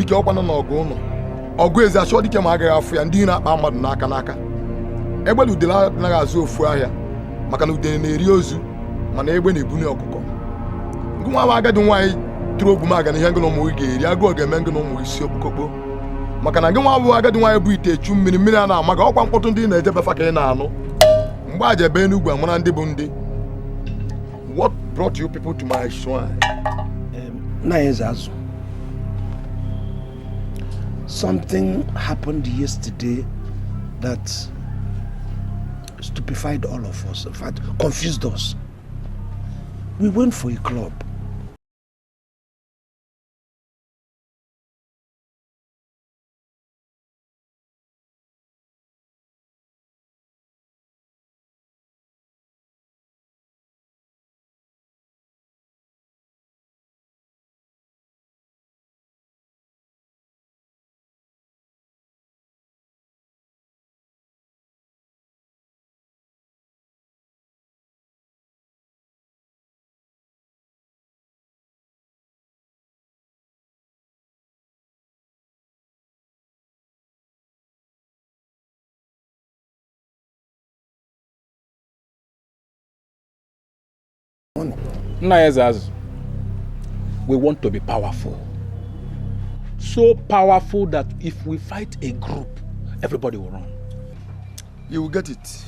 Dike ọkwana n'ọgụ ụnọ ọgụ ezi achọ dike ma agaghị afụ ya ndị na-akpa mmadụ n'aka egbe na udele anaghị azụ ofu ahịa maka na udele na-eri ozu mana egbe na-ebunye ọkụkọ ngụ nwa agadi nwaanyị tụrụ ogwu maga na ihe ngị na ụmụ ga-eri agụụ ga-eme ngị na ụmụ isi okpokokpo maka na gị nwa abụ agadi nwaanyị bụ ite echu mmiri a na-ama ga ọkwa mkpọtụ ndị na-ejebefa ka ị na-anụ mgbe a jebe n'ugwu amara ndị bụ ndị. What brought you people to my shrine? Something happened yesterday that stupefied all of us, in fact, confused us. We went for a club. We want to be powerful. So powerful that if we fight a group, everybody will run. You will get it.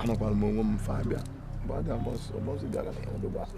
I'm not going to move Fabia, but I was almost got the back.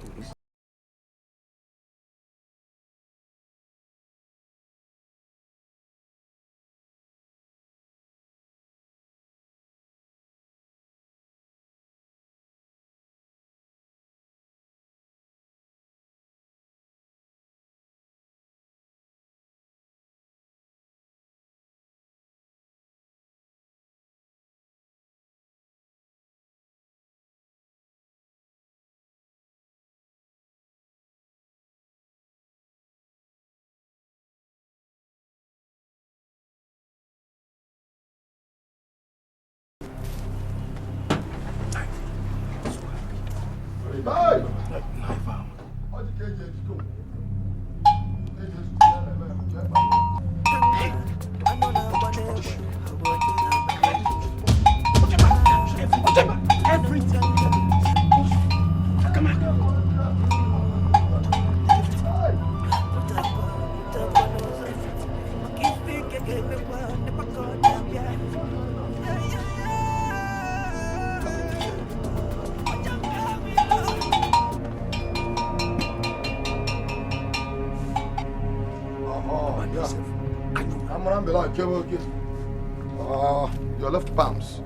Your left palms.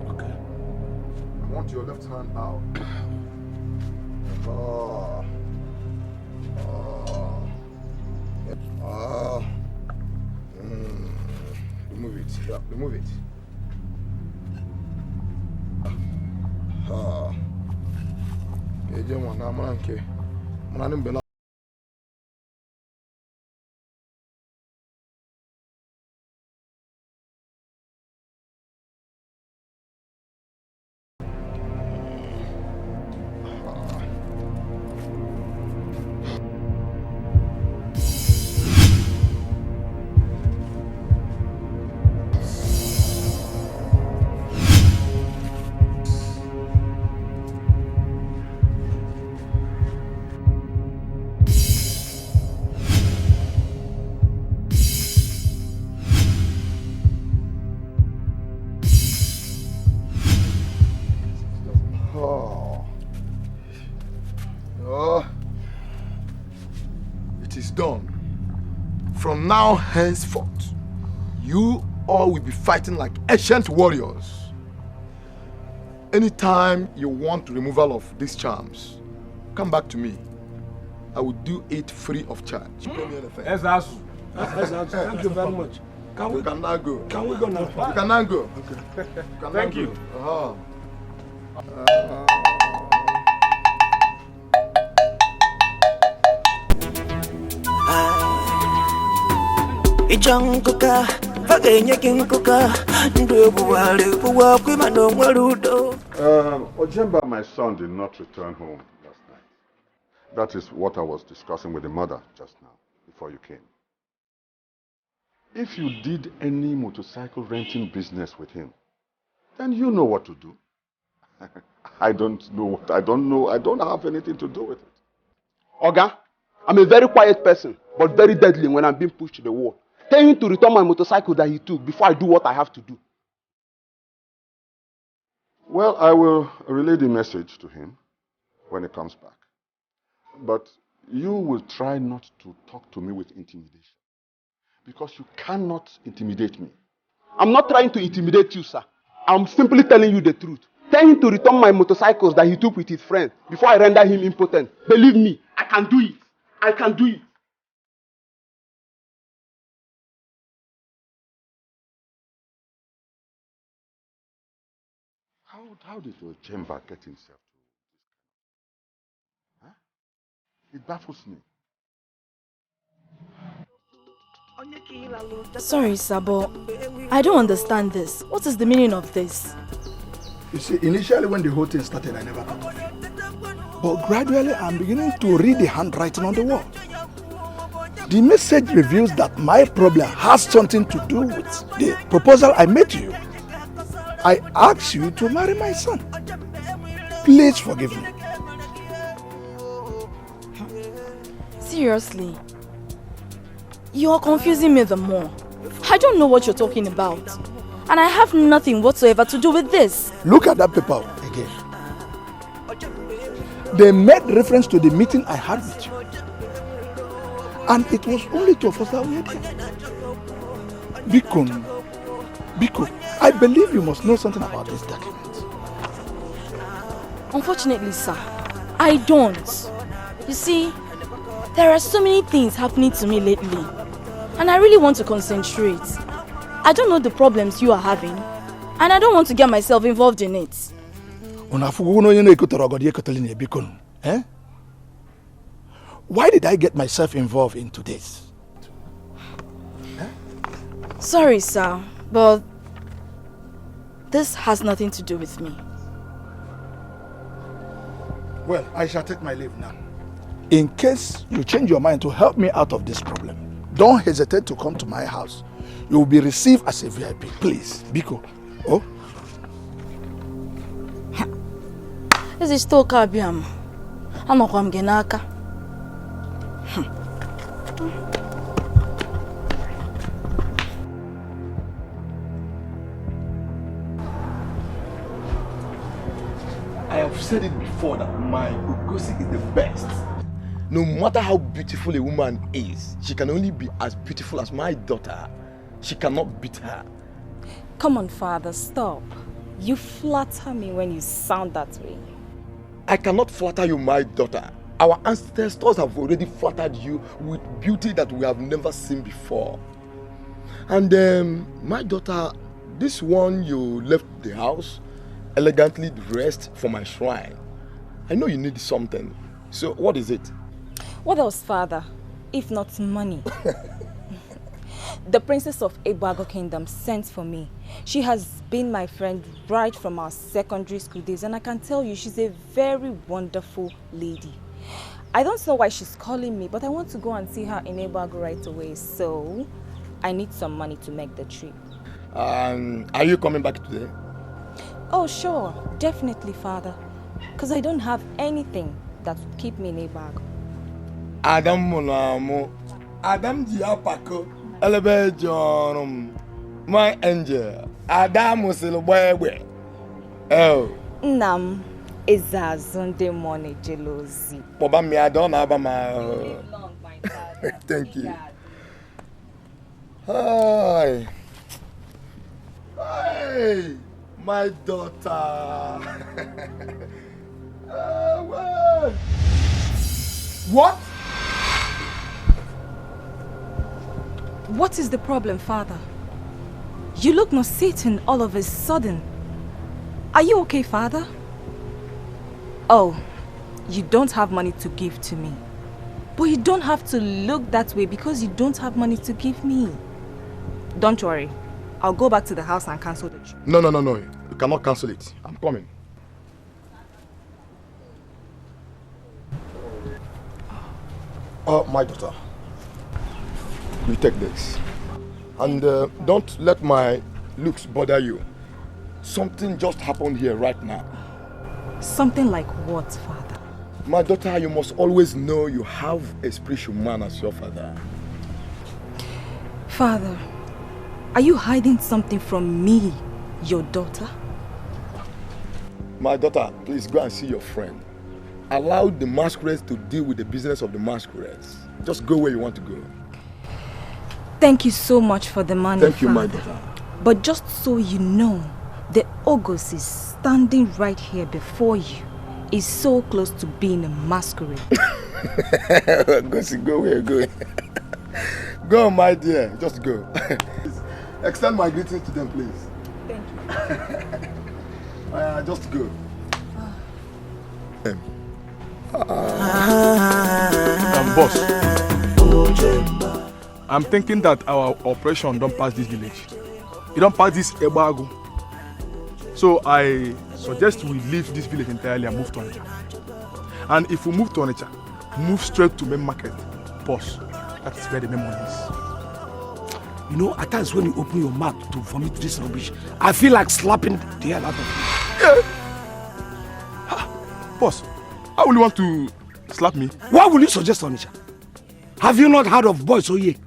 Okay. I want your left hand out. Remove it. Yeah, remove it. It is done. From now henceforth, you all will be fighting like ancient warriors. Anytime you want removal of these charms, come back to me. I will do it free of charge. Thank you very much. You can now go. Can we go now? You can now go. Okay. Thank you. Ojemba, my son, did not return home last night. That is what I was discussing with the mother just now, before you came. If you did any motorcycle renting business with him, then you know what to do. I don't have anything to do with it. Oga, I'm a very quiet person, but very deadly when I'm being pushed to the wall. Tell him to return my motorcycle that he took before I do what I have to do. Well, I will relay the message to him when he comes back. But you will try not to talk to me with intimidation. Because you cannot intimidate me. I'm not trying to intimidate you, sir. I'm simply telling you the truth. Tell him to return my motorcycles that he took with his friend before I render him impotent. Believe me, I can do it. I can do it. How did Ojemba get himself to this kind of... Huh? It baffles me. Sorry, Sabo. I don't understand this. What is the meaning of this? You see, initially when the whole thing started, I never thought of it. But gradually, I'm beginning to read the handwriting on the wall. The message reveals that my problem has something to do with the proposal I made to you. I asked you to marry my son. Please forgive me. Seriously? You are confusing me the more. I don't know what you're talking about. And I have nothing whatsoever to do with this. Look at that paper again. They made reference to the meeting I had with you. And it was only two of us that were there. Biko, I believe you must know something about this document. Unfortunately, sir, I don't. You see, there are so many things happening to me lately. And I really want to concentrate. I don't know the problems you are having. And I don't want to get myself involved in it. Eh? Why did I get myself involved into this? Eh? Sorry, sir, but this has nothing to do with me. Well, I shall take my leave now. In case you change your mind to help me out of this problem, don't hesitate to come to my house. You will be received as a VIP. Please, Biko. Oh? This is still Kabiam. I'm not going to I've said it before that my Ugosi is the best. No matter how beautiful a woman is, she can only be as beautiful as my daughter. She cannot beat her. Come on, father, stop. You flatter me when you sound that way. I cannot flatter you, my daughter. Our ancestors have already flattered you with beauty that we have never seen before. And my daughter, this one you left the house, elegantly dressed for my shrine. I know you need something. So what is it? What else, father, if not money? The princess of Ebago Kingdom sent for me. She has been my friend right from our secondary school days, and I can tell you she's a very wonderful lady. I don't know why she's calling me, but I want to go and see her in Ebago right away, so I need some money to make the trip. Are you coming back today? Oh, sure. Definitely, father. Because I don't have anything that would keep me in Ebago. Adam Monamo, Adam Diapako, Elebe John, my angel, Adam Musilwe. Oh, Nam is a Sunday morning jealousy. Boba me, I don't have my. Thank you. Hi. Hey, my daughter. Well. What? What is the problem, father? You look nauseating all of a sudden. Are you okay, father? Oh, you don't have money to give to me. But you don't have to look that way because you don't have money to give me. Don't worry. I'll go back to the house and cancel the trip. No. You cannot cancel it. I'm coming. My daughter. You take this. And don't let my looks bother you. Something just happened here right now. Something like what, father? My daughter, you must always know you have a spiritual man as your father. Father, are you hiding something from me, your daughter? My daughter, please go and see your friend. Allow the masquerades to deal with the business of the masquerades. Just go where you want to go. Thank you so much for the money, Thank you, father. my daughter. But just so you know, the Ogos is standing right here before you. Is so close to being a masquerade. Go where you're going. Go, my dear. Just go. Extend my greetings to them, please. Thank you. Just go. Boss, I'm thinking that our operation don't pass this village. It don't pass this Ebago. So I suggest we leave this village entirely and move to Onitsha. And if we move to Onitsha, move straight to main market. Boss, that is where the main money is. You know, at times when you open your mouth to vomit this rubbish, I feel like slapping the hell out of you. Yeah. Boss, how will you want to slap me? Why will you suggest Onitsha? Have you not heard of boys Oye?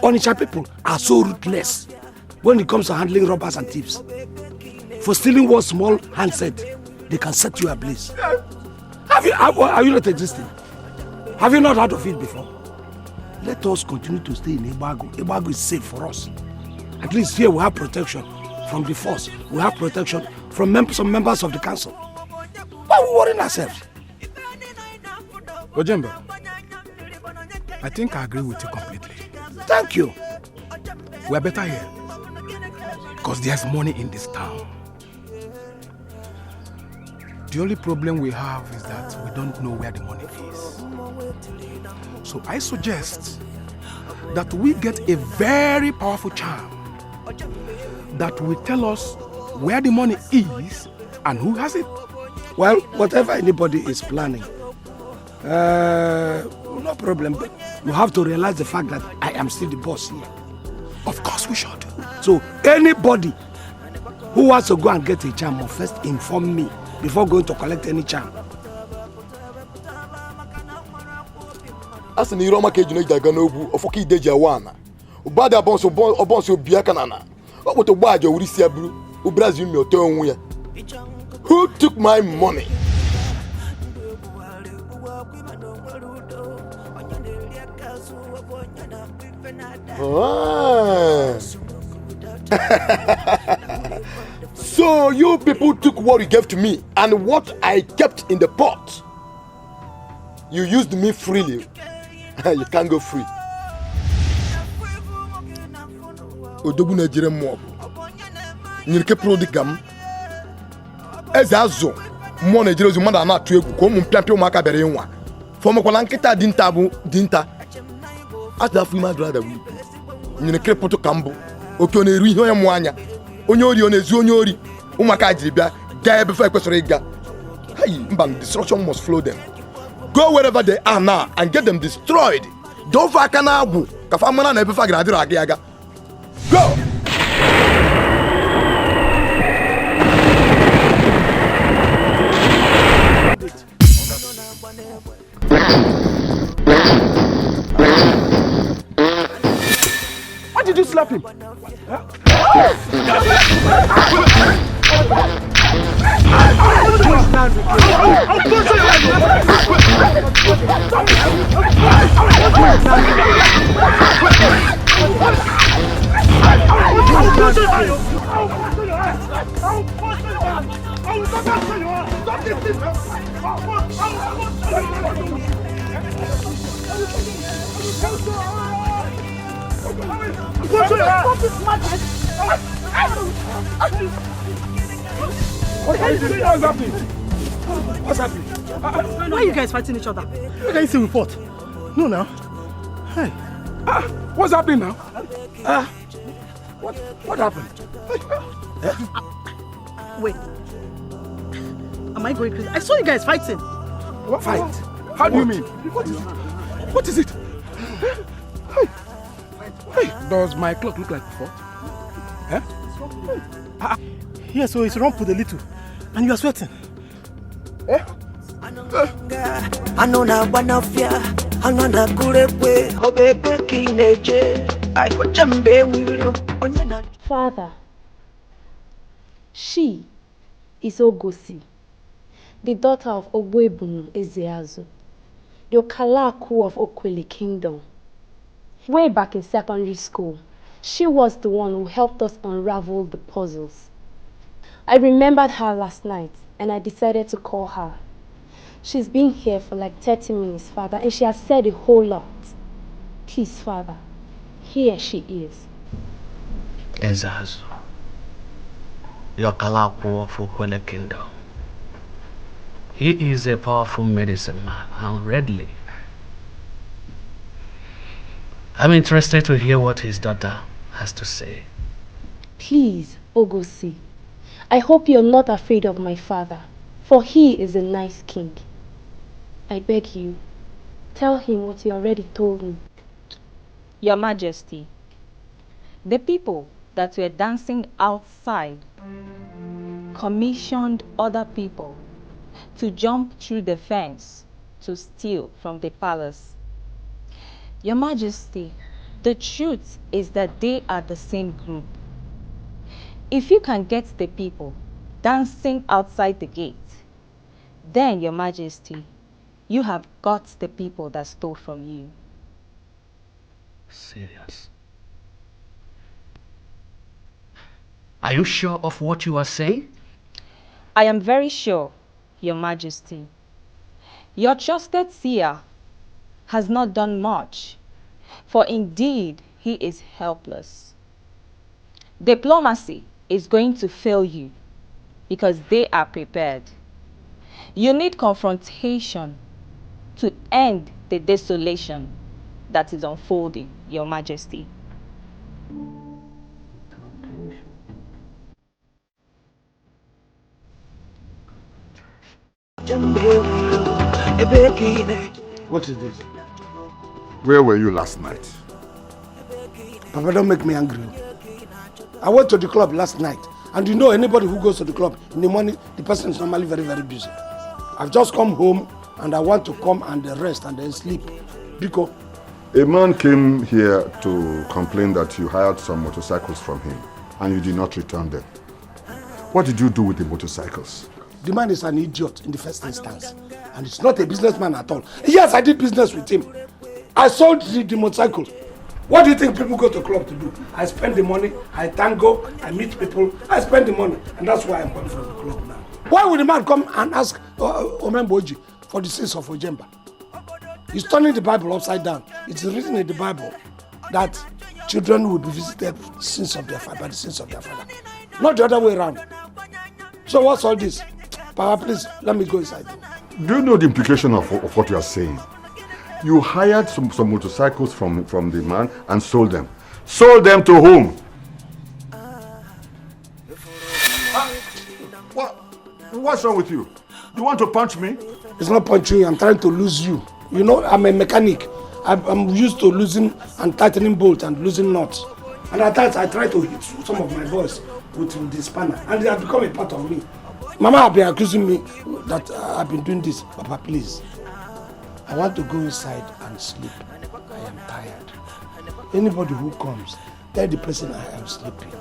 Onitsha people are so ruthless when it comes to handling robbers and thieves. For stealing one small handset, they can set you ablaze. Are you not existing? Have you not heard of it before? Let us continue to stay in Ebago. Ebago is safe for us. At least here we have protection from the force. We have protection from some members of the council. Why are we worrying ourselves? Ojemba, I think I agree with you completely. Thank you. We are better here. Because there's money in this town. The only problem we have is that we don't know where the money is. So I suggest that we get a very powerful charm that will tell us where the money is and who has it. Well, whatever anybody is planning, no problem. But you have to realize the fact that I am still the boss here. Of course we should. So anybody who wants to go and get a charm must first inform me before going to collect any charm. As an Iroma Kajun Daganobu, of Oki de Jawana, Ubada Bonso Biakanana, what would a Baja Urisia Bru, who Brazil me or Tongue? Who took my money? Ah. So you people took what you gave to me and what I kept in the pot. You used me freely. You can't go free. Odogwu Nigerian mob. Nyirike prodigam. Ezazo. Mo Nigeria zu manda na atu egwu ko mu mpiapia umaka bere nwa. Fomo kwala nkita dinta bu dinta. After free my brother we. Nyirike poto kambo. Oke ona eru ihe onye mu anya. Onye ori ona ezu onye ori. Umaka ajiri bia ga ebe fa ekwesoro iga. Hey, mban destruction must flow them. Go wherever they are now and get them destroyed. Don't fuck an agu. Kafamana na ebe fa gra dira aga. Go! Why did you slap him? What's happening? Why are you guys fighting each other? Where can you see we fought? No, now. Hey. What's happening now? What happened? Wait. Am I going crazy? I saw you guys fighting. What fight? How do you mean? What is it? Hey, does my clock look like before? Huh? Yeah, so it's wrong for the little. And you are sweating. Anona banafia, anona kurepe, obebe kineje, I Ojemba will. Father, she is Ogosi, the daughter of Ogwebunu Ezeazu, the Okalaku of Okweli Kingdom. Way back in secondary school, she was the one who helped us unravel the puzzles. I remembered her last night and I decided to call her. She's been here for like 30 minutes, Father, and she has said a whole lot. Please, Father, here she is. Ezeazu, your Okalaku of Okweli Kingdom. He is a powerful medicine man, and readily. I'm interested to hear what his daughter has to say. Please, Ogosi, I hope you're not afraid of my father, for he is a nice king. I beg you, tell him what you already told me. Your Majesty, the people that were dancing outside commissioned other people to jump through the fence to steal from the palace. Your Majesty, the truth is that they are the same group. If you can get the people dancing outside the gate, then, Your Majesty, you have got the people that stole from you. Serious? Are you sure of what you are saying? I am very sure, Your Majesty. Your trusted seer has not done much, for indeed he is helpless. Diplomacy is going to fail you because they are prepared. You need confrontation to end the desolation that is unfolding, Your Majesty. What is this? Where were you last night? Papa, don't make me angry. I went to the club last night, and you know anybody who goes to the club in the morning, the person is normally very, very busy. I've just come home, and I want to come and rest and then sleep. Biko. A man came here to complain that you hired some motorcycles from him, and you did not return them. What did you do with the motorcycles? The man is an idiot in the first instance, and it's not a businessman at all. Yes, I did business with him. I sold the motorcycle. What do you think people go to club to do? I spend the money, I tango, I meet people, I spend the money, and that's why I'm coming from the club now. Why would the man come and ask Omemboji for the sins of Ojemba? He's turning the Bible upside down. It's written in the Bible that children will be visited by the sins of their father, not the other way around. So what's all this? Papa, please, let me go inside. Do you know the implication of what you are saying? You hired some motorcycles from the man and sold them. Sold them to whom? What's wrong with you? You want to punch me? It's not punching you, I'm trying to lose you. You know, I'm a mechanic. I'm used to losing and tightening bolts and losing nuts. And at times I try to hit some of my boys with the spanner. And they have become a part of me. Mama have been accusing me that I've been doing this. Papa, please. I want to go inside and sleep. I am tired. Anybody who comes, tell the person I am sleeping.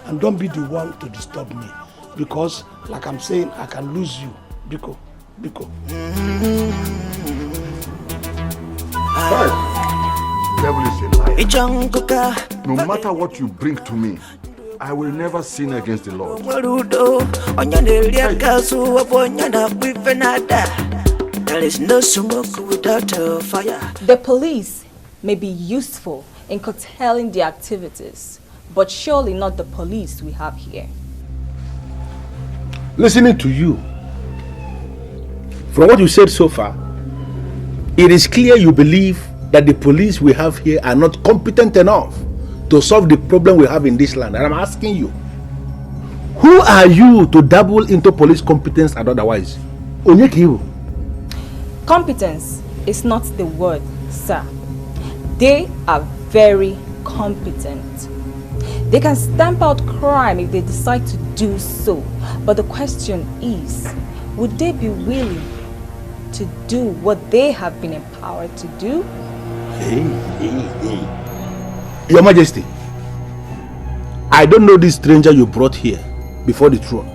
And don't be the one to disturb me. Because, like I'm saying, I can lose you. Biko. Devil is a liar. No matter what you bring to me, I will never sin against the Lord. There is no smoke without a fire. The police may be useful in curtailing the activities, but surely not the police we have here. Listening to you, from what you said so far, it is clear you believe that the police we have here are not competent enough to solve the problem we have in this land. And I'm asking you, who are you to dabble into police competence and otherwise? Onyekiwo. Competence is not the word, sir. They are very competent. They can stamp out crime if they decide to do so. But the question is, would they be willing to do what they have been empowered to do? Hey. Your Majesty, I don't know this stranger you brought here before the throne.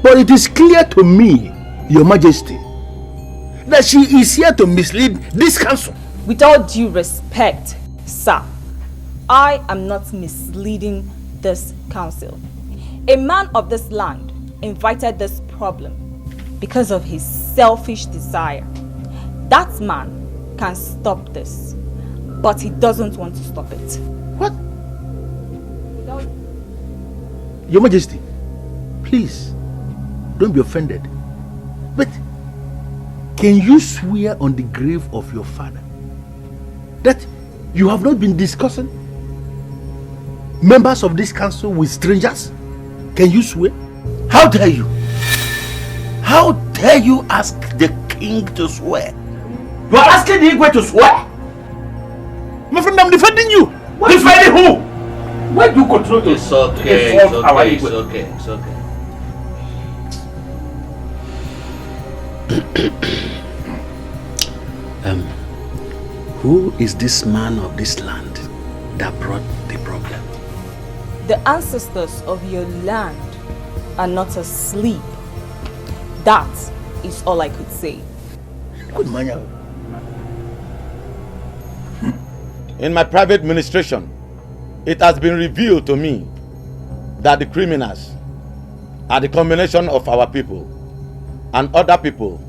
But it is clear to me, Your Majesty, that she is here to mislead this council. With all due respect, sir, I am not misleading this council. A man of this land invited this problem because of his selfish desire. That man can stop this, but he doesn't want to stop it. What? Your Majesty, please, don't be offended. But can you swear on the grave of your father that you have not been discussing members of this council with strangers? Can you swear? How dare you? How dare you ask the king to swear? You are asking the Igwe to swear? My friend, I'm defending you. Defending who? Why do you control to insult our Igwe? It's okay. Who is this man of this land that brought the problem? The ancestors of your land are not asleep. That is all I could say. Good man. In my private administration, it has been revealed to me that the criminals are the combination of our people and other people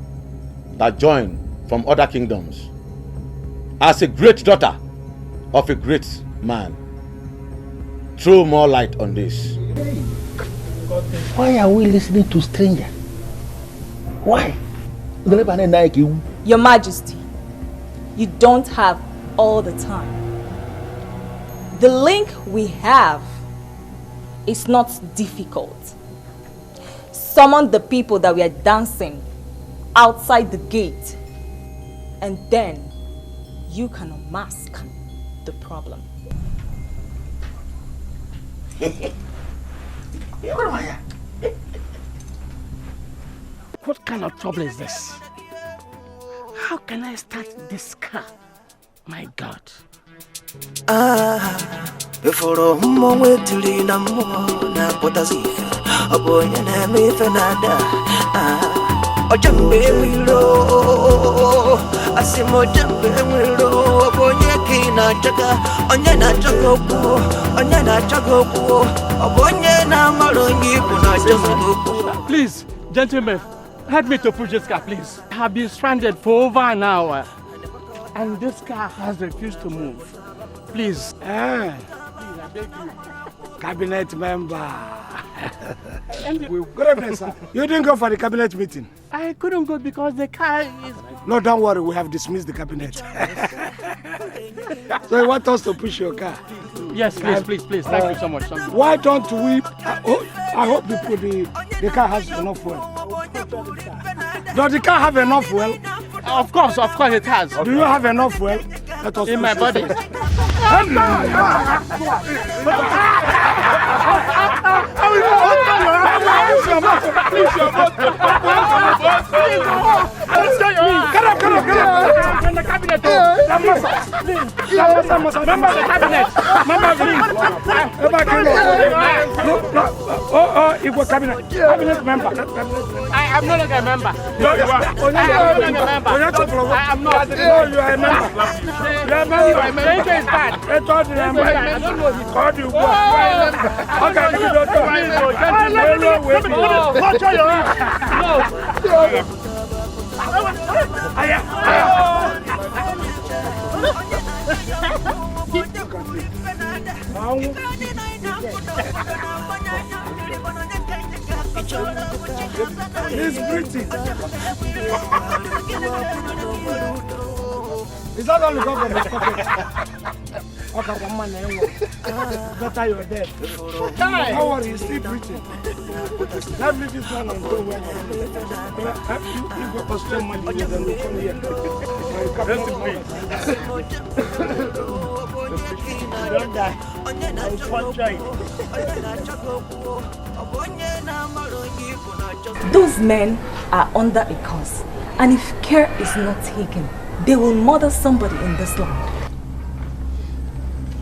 that join from other kingdoms. As a great daughter of a great man, throw more light on this. Why are we listening to strangers? Why? Your Majesty, you don't have all the time. The link we have is not difficult. Summon the people that we are dancing outside the gate, and then you can unmask the problem. What kind of trouble is this? How can I start this car? My God. Before we till na na potazika, abonya na me fenada. Ojemba wilo, asimo jembe wilo, abonya Kina Jaga, Onyana Jago, Onyana Jago, Obonyana Malongi, Punajago. Please, gentlemen, help me to push this car, please. I have been stranded for over an hour, and this car has refused to move. Please. Please, I beg you. Cabinet member. Good evening, sir. You didn't go for the cabinet meeting? I couldn't go because the car is... No, don't worry. We have dismissed the cabinet. So you want us to push your car? Yes, please. Thank you so much. Why don't we... I hope the car has enough fuel. Does the car have enough fuel? Of course it has. Do you have enough fuel? Let us in my body. Get up. In the cabinet. Member the cabinet. Equal cabinet. Cabinet member. I am no longer a member. No, you are. I am not. No, you are a member. You are a member. The is bad. I told you I'm I don't know his called you. Okay, give me the Watch your hands. No. He's pretty. Is that all you got from his pocket? Okay, come on, better you're dead. Don't worry, he's still pretty. Let me this one and go where you go to spend money with them, come here. Don't die. I will punch you. Those men are under a curse, and if care is not taken, they will murder somebody in this land.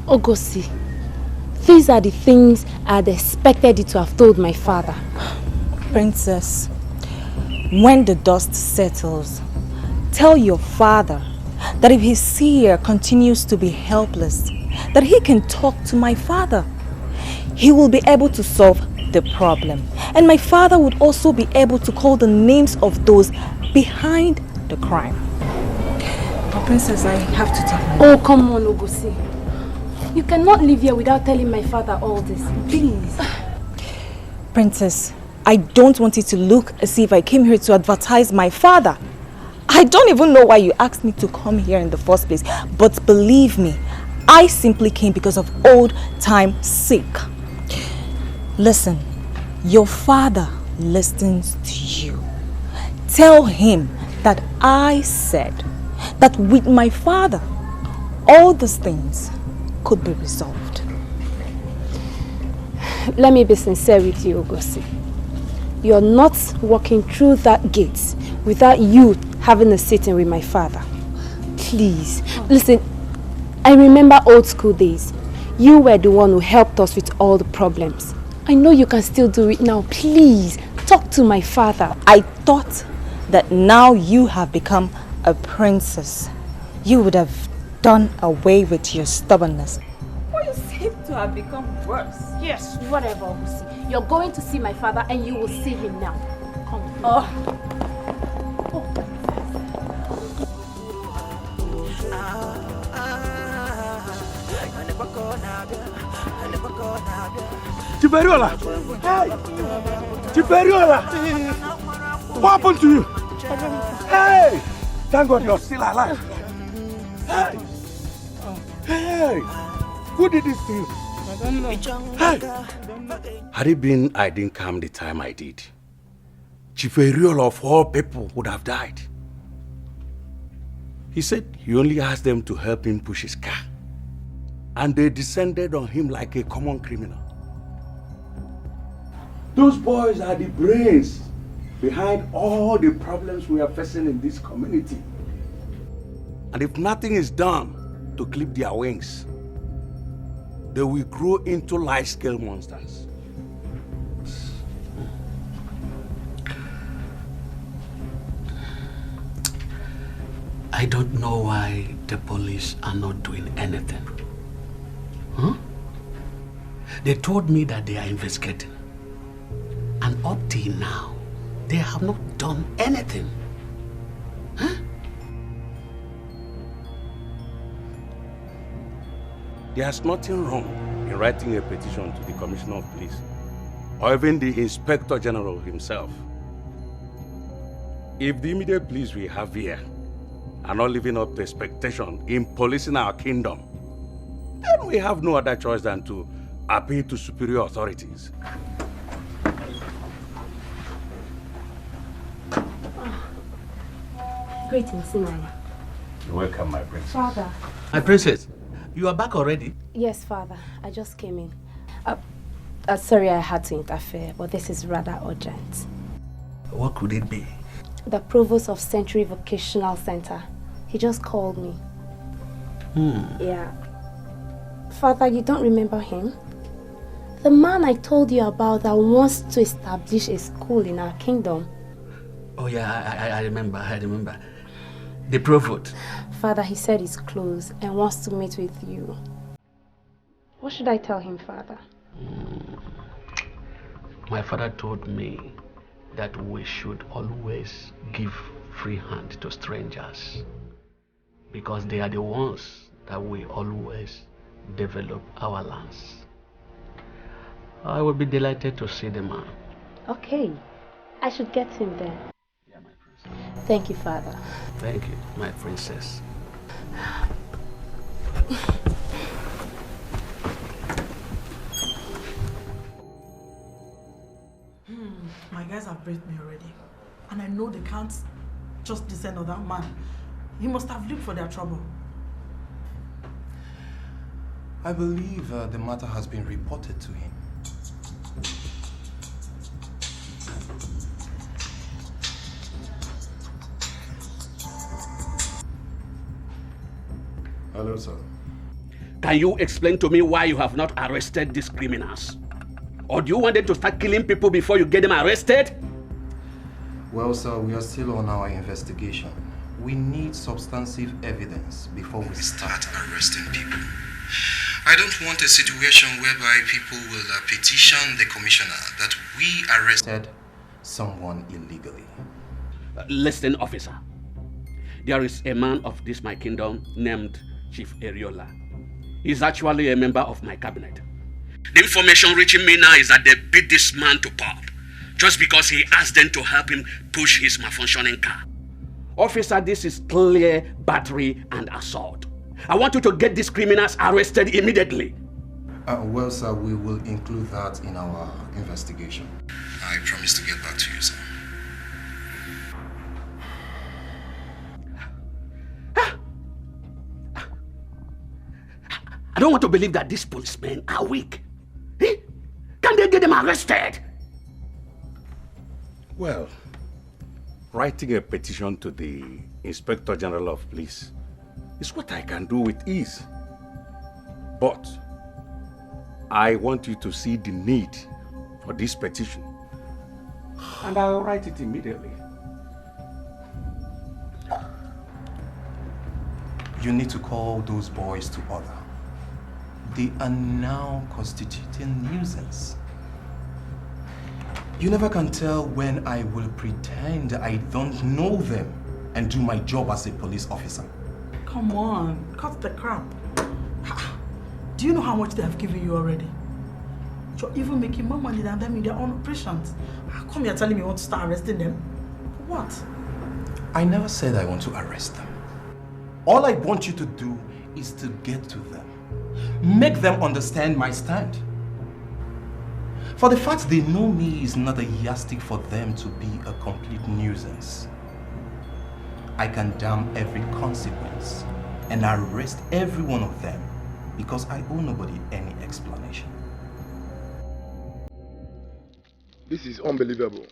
Ogosi, these are the things I had expected you to have told my father. Princess, when the dust settles, tell your father that if his seer continues to be helpless, that he can talk to my father. He will be able to solve the problem. And my father would also be able to call the names of those behind the crime. But Princess, I have to take my... Oh, come on, Ogosi. You cannot live here without telling my father all this. Please. Princess, I don't want it to look as if I came here to advertise my father. I don't even know why you asked me to come here in the first place. But believe me, I simply came because of old time sake. Listen, your father listens to you. Tell him that I said that with my father, all these things could be resolved. Let me be sincere with you, Ogosi. You're not walking through that gate without you having a sitting with my father. Please, listen, I remember old school days. You were the one who helped us with all the problems. I know you can still do it now. Please, talk to my father. I thought that now you have become a princess, you would have done away with your stubbornness. Well, you seem to have become worse. Yes, whatever, Ogusi. You're going to see my father and you will see him now. Come. Chiwetalu! Hey! Chiwetalu! What happened to you? Hey! Thank God you're still alive. Hey! Hey! Who did this to you? I don't know. Hey! Had it been I didn't come the time I did, Chiwetalu of all people would have died. He said he only asked them to help him push his car. And they descended on him like a common criminal. Those boys are the brains behind all the problems we are facing in this community. And if nothing is done to clip their wings, they will grow into large-scale monsters. I don't know why the police are not doing anything? Huh? They told me that they are investigating. And up till now, they have not done anything. Huh? There's nothing wrong in writing a petition to the Commissioner of Police or even the Inspector General himself. If the immediate police we have here are not living up to expectation in policing our kingdom, then we have no other choice than to appeal to superior authorities. Greetings, Sinaya. Welcome, my princess. Father. My princess, you are back already? Yes, Father. I just came in. Sorry I had to interfere, but this is rather urgent. What could it be? The provost of Century Vocational Center. He just called me. Yeah. Father, you don't remember him? The man I told you about that wants to establish a school in our kingdom. Oh yeah, I remember. The provost. Father, he said he's close and wants to meet with you. What should I tell him, Father? My father told me that we should always give free hand to strangers because they are the ones that will always develop our lands. I will be delighted to see the man. Okay, I should get him then. Yeah, my princess. Thank you, Father. Thank you, my princess. My guys have briefed me already. And I know they can't just descend on that man. He must have looked for their trouble. I believe the matter has been reported to him. Hello, sir. Can you explain to me why you have not arrested these criminals? Or do you want them to start killing people before you get them arrested? Well, sir, we are still on our investigation. We need substantive evidence before we start arresting people. I don't want a situation whereby people will petition the commissioner that we arrested someone illegally. Listen, officer. There is a man of this my kingdom named Chief Ariola. He's actually a member of my cabinet. The information reaching me now is that they beat this man to pulp just because he asked them to help him push his malfunctioning car. Officer, this is clear battery and assault. I want you to get these criminals arrested immediately. Well, sir, we will include that in our investigation. I promise to get back to you, sir. I don't want to believe that these policemen are weak. Can they get them arrested? Well, writing a petition to the Inspector General of Police is what I can do with ease. But I want you to see the need for this petition. And I'll write it immediately. You need to call those boys to order. They are now constituting nuisance. You never can tell when I will pretend I don't know them and do my job as a police officer. Come on, cut the crap. Do you know how much they have given you already? You're even making more money than them in their own operations. How come you're telling me you want to start arresting them? What? I never said I want to arrest them. All I want you to do is to get to them. Make them understand my stand. For the fact they know me is not a yardstick for them to be a complete nuisance. I can damn every consequence and arrest every one of them because I owe nobody any explanation. This is unbelievable.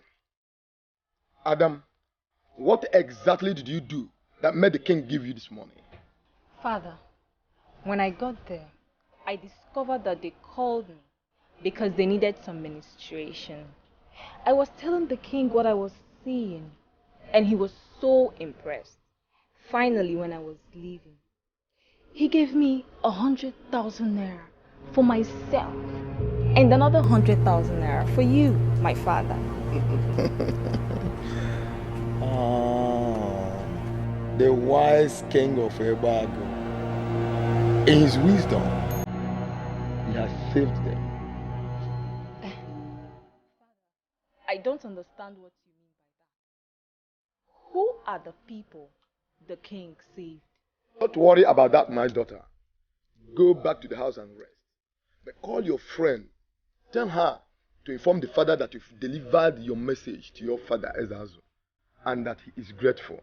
Adam, what exactly did you do that made the king give you this money? Father, when I got there, I discovered that they called me because they needed some ministration. I was telling the king what I was seeing, and he was so impressed. Finally, when I was leaving, He gave me 100,000 naira for myself and another 100,000 naira for you, my father. The wise king of Ebago. In his wisdom, he has saved them. I don't understand what you mean by that. Who are the people the king saved? Don't worry about that, my daughter. Go back to the house and rest. But call your friend. Tell her to inform the father that you've delivered your message to your father Ezazu and that he is grateful.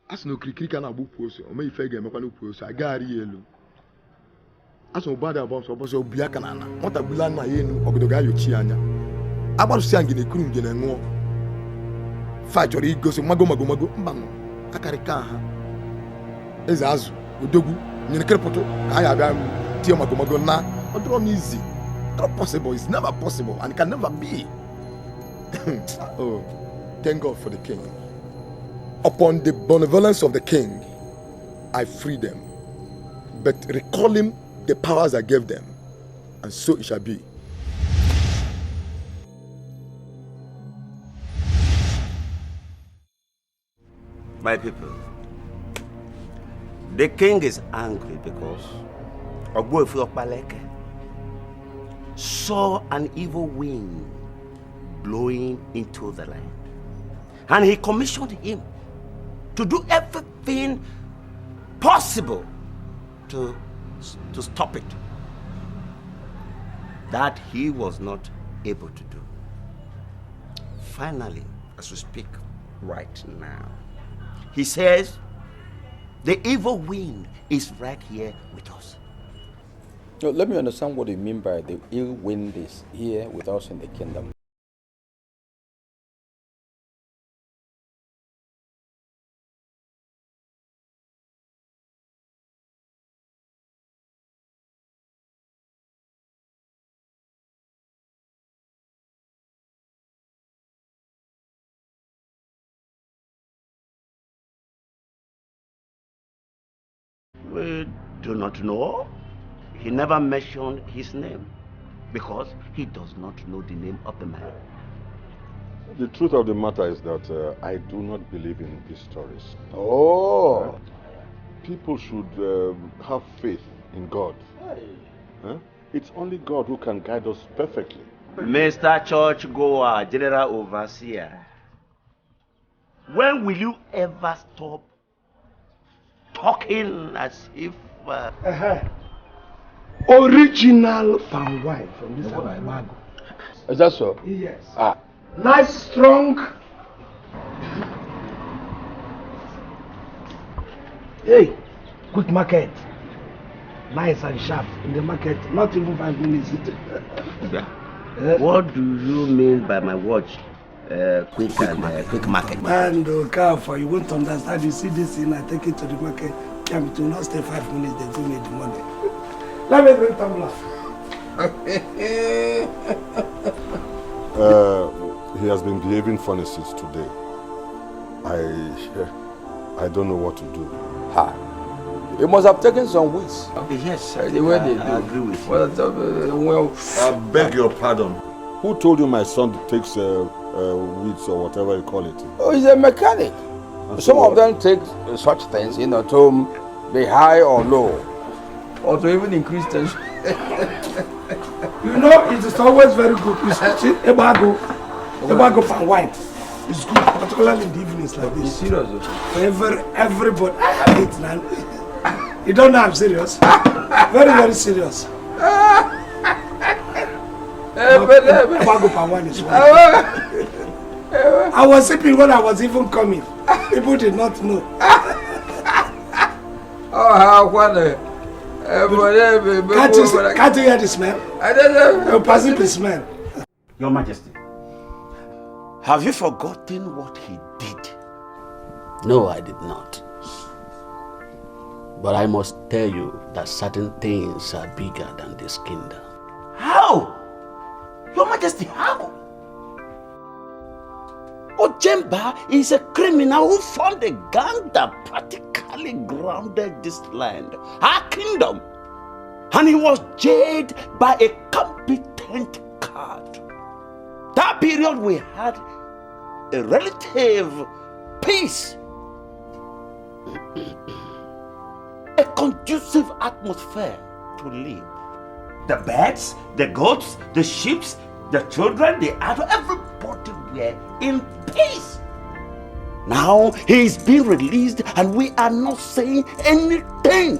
As no krikiri na abu poso, o me ife ga emekwa no poso, agari elu. As no bad about so boso obia kana na. Mota bula na yenu ogodo ga yochi anya. Agbaru si angine kuru ngene nwo. Fa chori igoso mago mba no. Akarika ha. Ezazu odogwu nyine krepoto ka ya bia tie mago na. Odro no easy. Not possible. It's never possible and it can never be. Oh, thank God for the king. Upon the benevolence of the king, I free them. But recall him the powers I gave them, and so it shall be. My people, the king is angry because Osuofia saw an evil wind blowing into the land. And he commissioned him to do everything possible to stop it. That he was not able to do. Finally, as we speak right now, he says, the evil wind is right here with us. No, let me understand what you mean by the ill wind is here with us in the kingdom. We do not know. He never mentioned his name because he does not know the name of the man. The truth of the matter is that I do not believe in these stories. Oh. People should have faith in God. It's only God who can guide us perfectly. Mr. Church Goer, General Overseer, when will you ever stop talking as if... Original palm wine from this Ibago. Is that so? Yes. Nice, strong. Hey, quick market. Nice and sharp in the market. Not even 5 minutes. What do you mean by my watch? Quick market. And Kafa, you won't understand. You see this thing, I take it to the market. It will not stay 5 minutes, they give me the money. Let me drink tumbler. He has been behaving funny since today. I don't know what to do. You must have taken some weeds. Yes, the way they do. I agree with you. Well, I beg your pardon. Who told you my son takes weeds or whatever you call it? Oh, he's a mechanic. Some of them take such things, to be high or low, or to even increase tension. It is always very good. You see, Ebago palm wine. It's good, particularly in the evenings like this. It's serious. Everybody, I have it, man. You don't know I'm serious. Very, very serious. Ebago palm wine is one. I was sipping when I was even coming. People did not know. Can't you hear the smell? Passing the smell. Your Majesty, have you forgotten what he did? No, I did not. But I must tell you that certain things are bigger than this kingdom. How? Your Majesty, how? Ojemba is a criminal who formed a gang that practically grounded this land, our kingdom. And he was jailed by a competent guard. That period we had a relative peace. A conducive atmosphere to live. The birds, the goats, the sheep, the children, the adults, everybody were in peace. Now he is being released and we are not saying anything.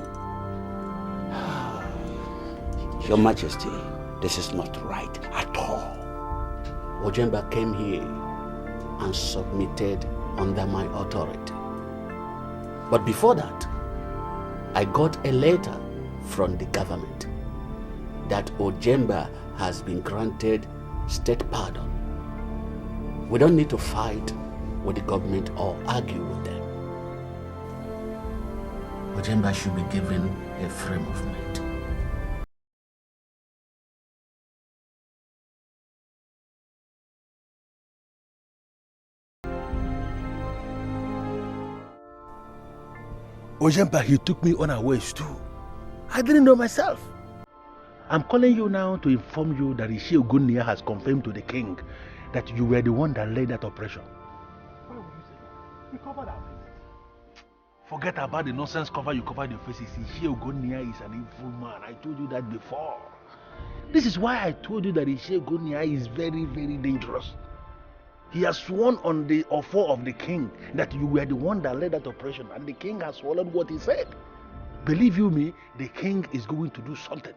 Your Majesty, this is not right at all. Ojemba came here and submitted under my authority. But before that, I got a letter from the government that Ojemba has been granted state pardon. We don't need to fight with the government or argue with them. Ojemba should be given a free movement. Ojemba, he took me unawares too. I didn't know myself. I'm calling you now to inform you that Ishi Ogunia has confirmed to the king that you were the one that led that operation. What would you say? We covered our faces. Forget about the nonsense cover you covered your faces. Ishi Ogunia is an evil man. I told you that before. This is why I told you that Ishi Ogunia is very, very dangerous. He has sworn on the offer of the king that you were the one that led that operation, and the king has swallowed what he said. Believe you me, the king is going to do something.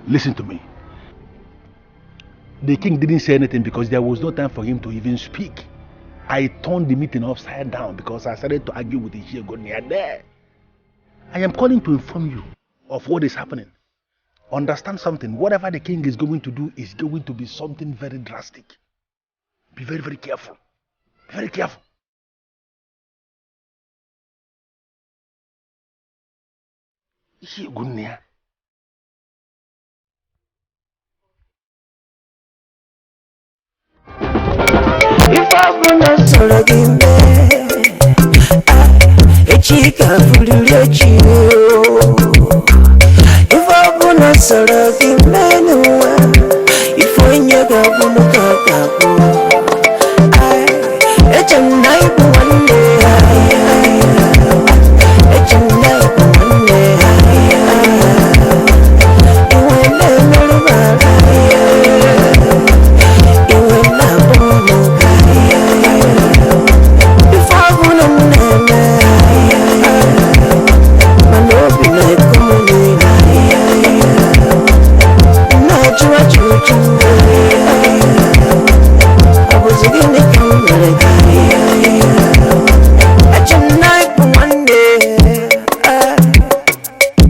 Listen to me. The king didn't say anything because there was no time for him to even speak. I turned the meeting upside down because I started to argue with Ishi Ogunia there. I am calling to inform you of what is happening. Understand something. Whatever the king is going to do is going to be something very drastic. Be very, very careful. Be very careful. Ishi Ogunia. If I wanna solo game, a chica fully if I wanna solo game, if I never wanna go, it's a night one day. It's a night one day. You will never you will not if I wanna my love be like coming not you I was gonna come like it's a night one day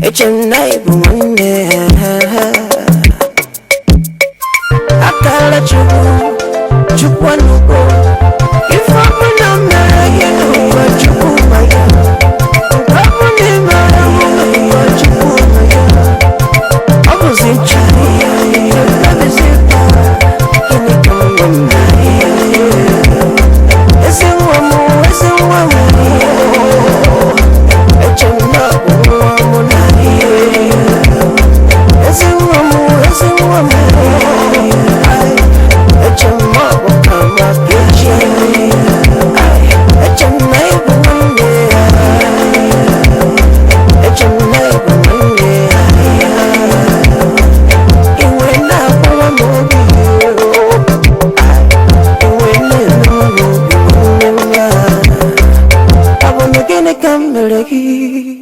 it's a night one day I can't let you go if I'm gonna marry you but you go my I'm gonna marry you but you go my I was in China love is it can you come it's in one more it's in one more it's a love one it's in one more it's in one more it's a love come up it's a night one day it's a night one day it will not go on I wanna get a camera.